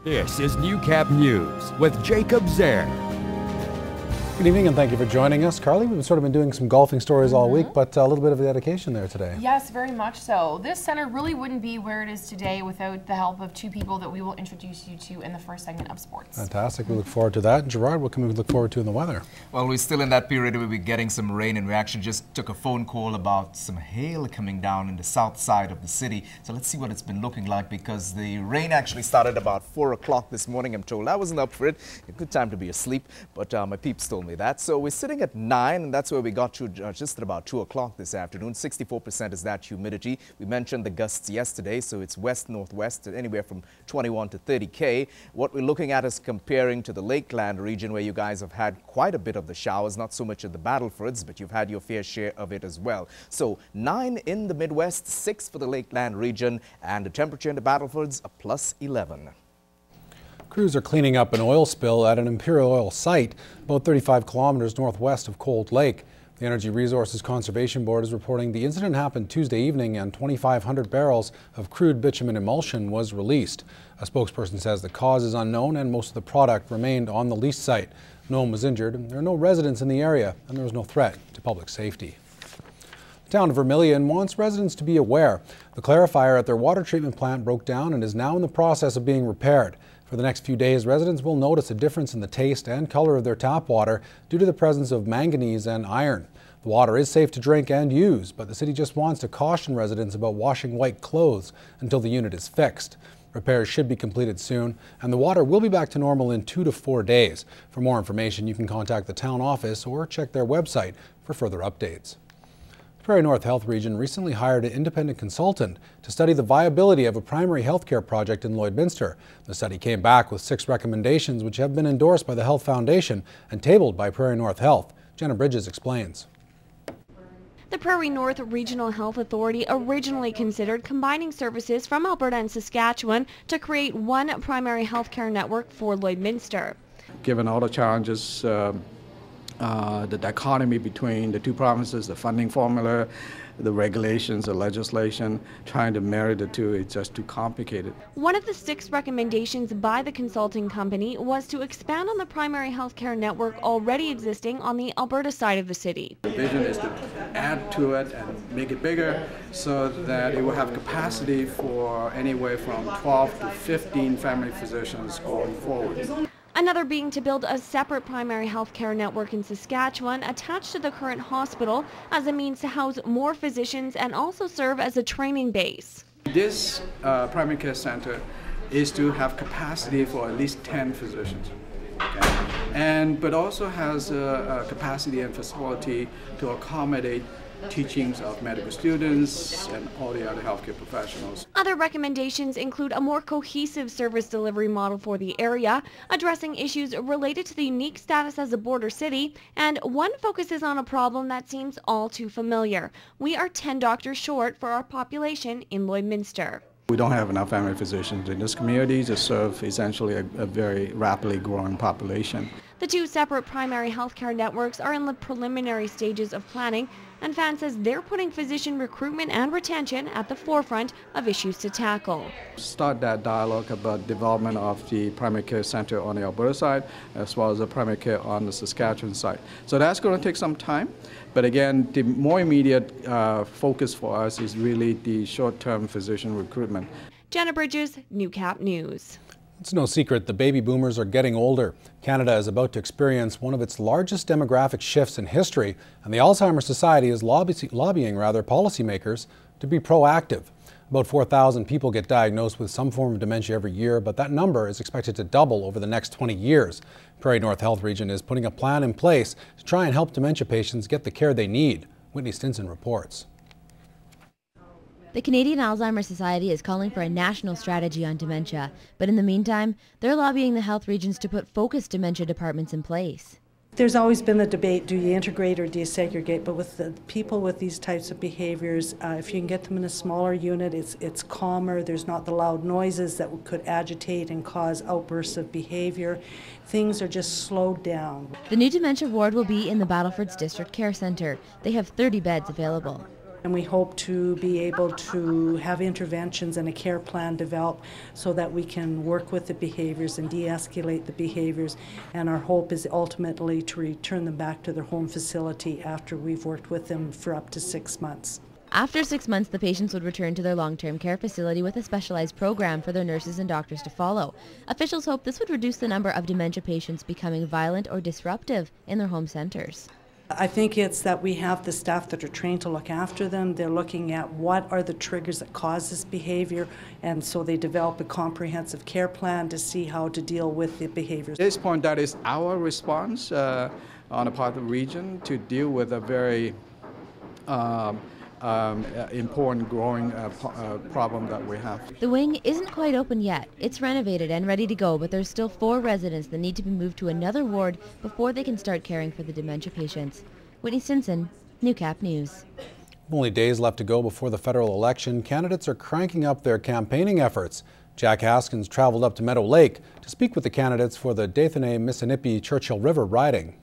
This is Newcap News with Jacob Zaire. Good evening and thank you for joining us. Carly, we've sort of been doing some golfing stories all week, but a little bit of a dedication there today. Yes, very much so. This center really wouldn't be where it is today without the help of two people that we will introduce you to in the first segment of sports. Fantastic. We look forward to that. Gerard, what can we look forward to in the weather? Well, we're still in that period where we're getting some rain, and we actually just took a phone call about some hail coming down in the south side of the city. So let's see what it's been looking like, because the rain actually started about 4 o'clock this morning, I'm told. I wasn't up for it. A good time to be asleep, but my peeps told me that. So we're sitting at 9, and that's where we got to just at about 2 o'clock this afternoon. 64% is that humidity. We mentioned the gusts yesterday, so it's west-northwest, anywhere from 21 to 30 km. What we're looking at is comparing to the Lakeland region, where you guys have had quite a bit of the showers, not so much at the Battlefords, but you've had your fair share of it as well. So 9 in the Midwest, 6 for the Lakeland region, and the temperature in the Battlefords, a plus 11. Crews are cleaning up an oil spill at an Imperial Oil site about 35 kilometers northwest of Cold Lake. The Energy Resources Conservation Board is reporting the incident happened Tuesday evening and 2,500 barrels of crude bitumen emulsion was released. A spokesperson says the cause is unknown and most of the product remained on the leased site. No one was injured. There are no residents in the area and there was no threat to public safety. The town of Vermilion wants residents to be aware. The clarifier at their water treatment plant broke down and is now in the process of being repaired. For the next few days, residents will notice a difference in the taste and color of their tap water due to the presence of manganese and iron. The water is safe to drink and use, but the city just wants to caution residents about washing white clothes until the unit is fixed. Repairs should be completed soon, and the water will be back to normal in 2 to 4 days. For more information, you can contact the town office or check their website for further updates. Prairie North Health Region recently hired an independent consultant to study the viability of a primary health care project in Lloydminster. The study came back with 6 recommendations which have been endorsed by the Health Foundation and tabled by Prairie North Health. Jenna Bridges explains. The Prairie North Regional Health Authority originally considered combining services from Alberta and Saskatchewan to create one primary health care network for Lloydminster. Given all the challenges, the dichotomy between the two provinces, the funding formula, the regulations, the legislation, trying to marry the two, it's just too complicated. One of the 6 recommendations by the consulting company was to expand on the primary health care network already existing on the Alberta side of the city. The vision is to add to it and make it bigger so that it will have capacity for anywhere from 12 to 15 family physicians going forward. Another being to build a separate primary health care network in Saskatchewan attached to the current hospital as a means to house more physicians and also serve as a training base. This primary care center is to have capacity for at least 10 physicians, but also has a capacity and facility to accommodate teachings of medical students and all the other healthcare professionals. Other recommendations include a more cohesive service delivery model for the area, addressing issues related to the unique status as a border city, and one focuses on a problem that seems all too familiar. We are 10 doctors short for our population in Lloydminster. We don't have enough family physicians in this community to serve essentially a very rapidly growing population. The 2 separate primary health care networks are in the preliminary stages of planning, and FAN says they're putting physician recruitment and retention at the forefront of issues to tackle. Start that dialogue about development of the primary care center on the Alberta side as well as the primary care on the Saskatchewan side. So that's going to take some time, but again, the more immediate focus for us is really the short-term physician recruitment. Jenna Bridges, Newcap News. It's no secret the baby boomers are getting older. Canada is about to experience one of its largest demographic shifts in history, and the Alzheimer's Society is lobbying policymakers to be proactive. About 4,000 people get diagnosed with some form of dementia every year, but that number is expected to double over the next 20 years. Prairie North Health Region is putting a plan in place to try and help dementia patients get the care they need. Whitney Stinson reports. The Canadian Alzheimer's Society is calling for a national strategy on dementia, but in the meantime, they're lobbying the health regions to put focused dementia departments in place. There's always been the debate, do you integrate or do you segregate? But with the people with these types of behaviors, if you can get them in a smaller unit, it's calmer, there's not the loud noises that could agitate and cause outbursts of behavior. Things are just slowed down. The new dementia ward will be in the Battlefords District Care Centre. They have 30 beds available. And we hope to be able to have interventions and a care plan developed so that we can work with the behaviors and de-escalate the behaviors. And our hope is ultimately to return them back to their home facility after we've worked with them for up to 6 months. After 6 months, the patients would return to their long-term care facility with a specialized program for their nurses and doctors to follow. Officials hope this would reduce the number of dementia patients becoming violent or disruptive in their home centers. I think it's that we have the staff that are trained to look after them. They're looking at what are the triggers that cause this behavior, and so they develop a comprehensive care plan to see how to deal with the behaviors. At this point, that is our response on the part of the region to deal with a very important growing problem that we have. The wing isn't quite open yet. It's renovated and ready to go, but there's still 4 residents that need to be moved to another ward before they can start caring for the dementia patients. Whitney Stinson, Newcap News. Only days left to go before the federal election. Candidates are cranking up their campaigning efforts. Jack Haskins traveled up to Meadow Lake to speak with the candidates for the Dauphin-Missinippi-Churchill River riding.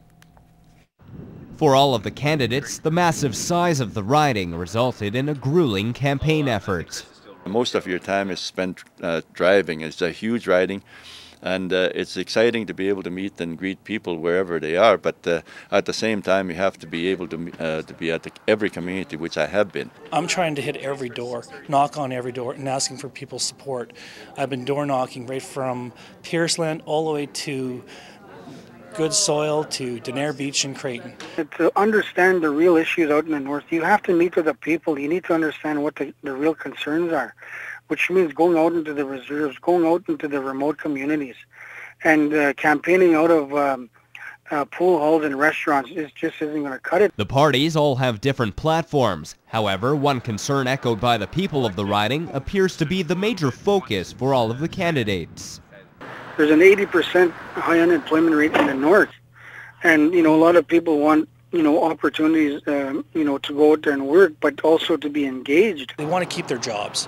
For all of the candidates, the massive size of the riding resulted in a grueling campaign effort. Most of your time is spent driving. It's a huge riding, and it's exciting to be able to meet and greet people wherever they are, but at the same time you have to be able to be at every community, which I have been. I'm trying to hit every door, knock on every door, and asking for people's support. I've been door knocking right from Pierceland all the way to Good Soil to Denair Beach and Creighton. To understand the real issues out in the north, you have to meet with the people. You need to understand what the real concerns are, which means going out into the reserves, going out into the remote communities, and campaigning out of pool halls and restaurants just isn't going to cut it. The parties all have different platforms. However, one concern echoed by the people of the riding appears to be the major focus for all of the candidates. There's an 80% high unemployment rate in the north, and a lot of people want opportunities to go out there and work, but also to be engaged. They want to keep their jobs.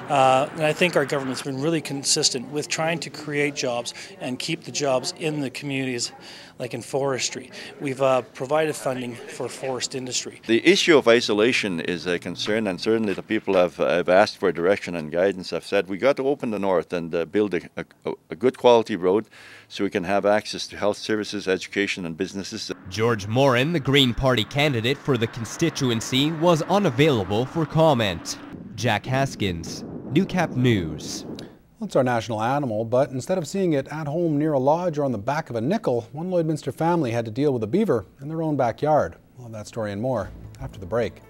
And I think our government's been really consistent with trying to create jobs and keep the jobs in the communities, like in forestry. We've provided funding for forest industry. The issue of isolation is a concern, and certainly the people have asked for direction and guidance. I've said we got to open the north and build a good quality road so we can have access to health services, education and businesses. George Morin, the Green Party candidate for the constituency, was unavailable for comment. Jack Haskins, Newcap News. Well, it's our national animal, but instead of seeing it at home near a lodge or on the back of a nickel, one Lloydminster family had to deal with a beaver in their own backyard. We'll have that story and more after the break.